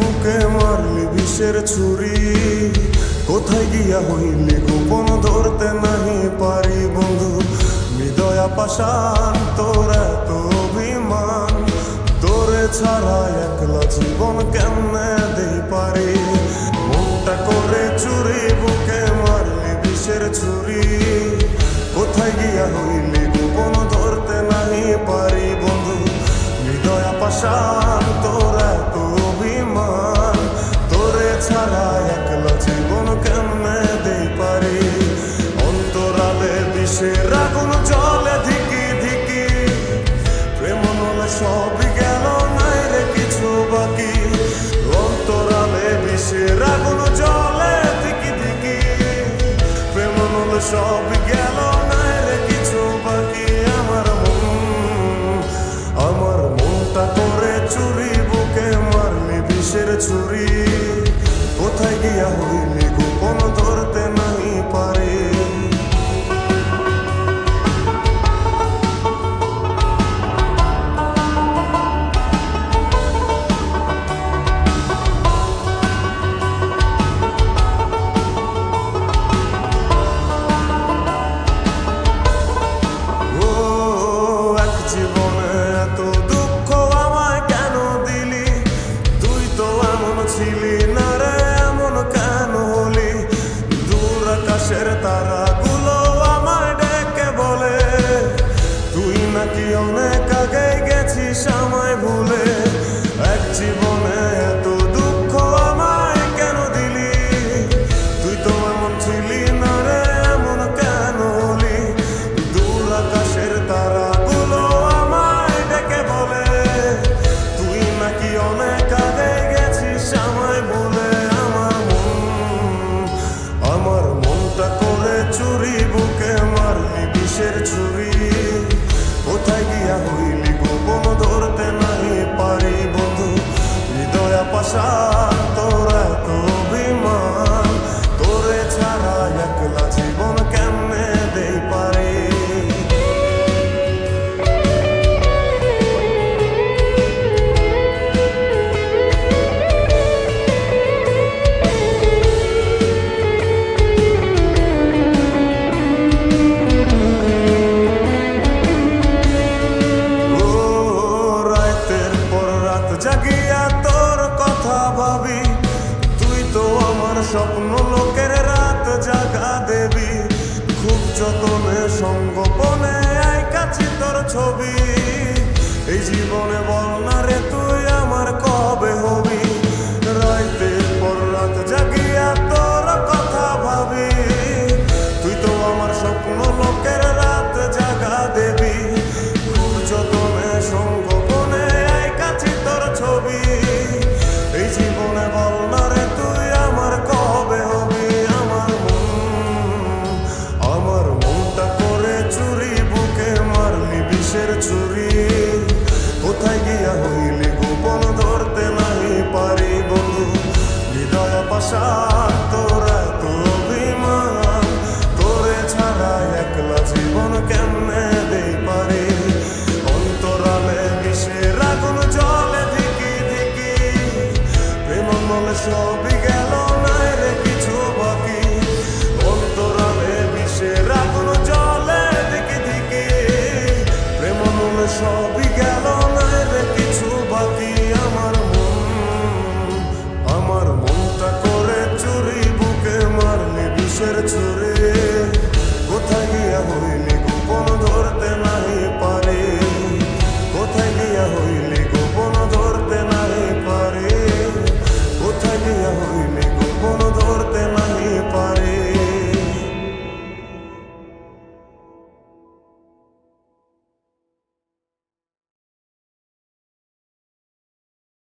বুকে মারলি বিষের ছুরি, কোথায় গিয়া হইলি গোপন ধরতে নাহি পারি বন্ধু। হৃদয়া পাষাণ তোর এত অভিমান, তোরে ছাড়া একলা জীবন কেমনে দেই পারি। মনটা করে চুরি বুকে মারলি বিষের ছুরি, কোথায় গিয়া হইলি গোপন ধরতে নাহি পারি বন্ধু। হৃদয়া পাষাণ তোর এত অভিমান, তোরে ছাড়া একলা জীবন কেমনে দেই পারি। অন্তরালে বিষের আগুন জ্বলে ধিকি ধিকি, প্রেম নলে সবই গেল নাই রে কিছু বাকি। অন্তরালে বিষের আগুন জ্বলে ধিকি ধিকি, প্রেম নলে সবই গেল নাই রে কিছু বাকি। আমার মনটা করে চুরি বুকে মারলি বিষের ছুরি, কোথায় গিয়া হইলি গোপন ধরতে নাহি পারি। তারাগুলো আমায় ডেকে বলে, তুই নাকি অনেক আগে গেছিস আমায় ভুলে। এক জীবনে এত দুঃখ আমায় কেন দিলি, তুই তো এমন ছিলি না রে এমন কেন হলি। দূর আকাশের তারাগুলো আমায় ডেকে বলে, তুই নাকি অনেক আগে গেছিস আমায় ভুলে। আমার মনটা করে চুরি বুকে মারলি বিষের ছুরি, কোথায় গিয়া হইলি গোপন ধরতে নাহি পারি বন্ধু। হৃদয়া পাষাণ তোর এত অভিমান, তোরে ছাড়া একলা জীবন কেমনে দেই পারি। জাগিয়া তোর কথা ভাবি, তুই তো আমার স্বপ্ন লোকের রাত জাগা দেবী। খুব যতনে সঙ্গোপনে আইকাছি তোর ছবি, এই জীবনে বল না রে তুই আমার কবে হবি। রাতের পর রাত জাগিয়া তোর কথা ভাবি, তুই তো আমার স্বপ্ন লোকের রাত জাগা দেবী। খুব যতনে সঙ্গোপনে আইকাছি তোর ছবি, এই জীবনে বল না রে তুই আমার কবে হবি। আমার মনটা করে চুরি বুকে মারলি বিষের ছুরি, কোথায় গিয়া হইলি গোপন ধরতে নাহি পারি বন্ধু। হৃদয়া পাষাণ তোর এত অভিমান, তোরে ছাড়া একলা জীবন কেমনে দেই পারি। অন্তরালে বিষের আগুন জ্বলে ধিকি ধিকি, প্রেম মলে সব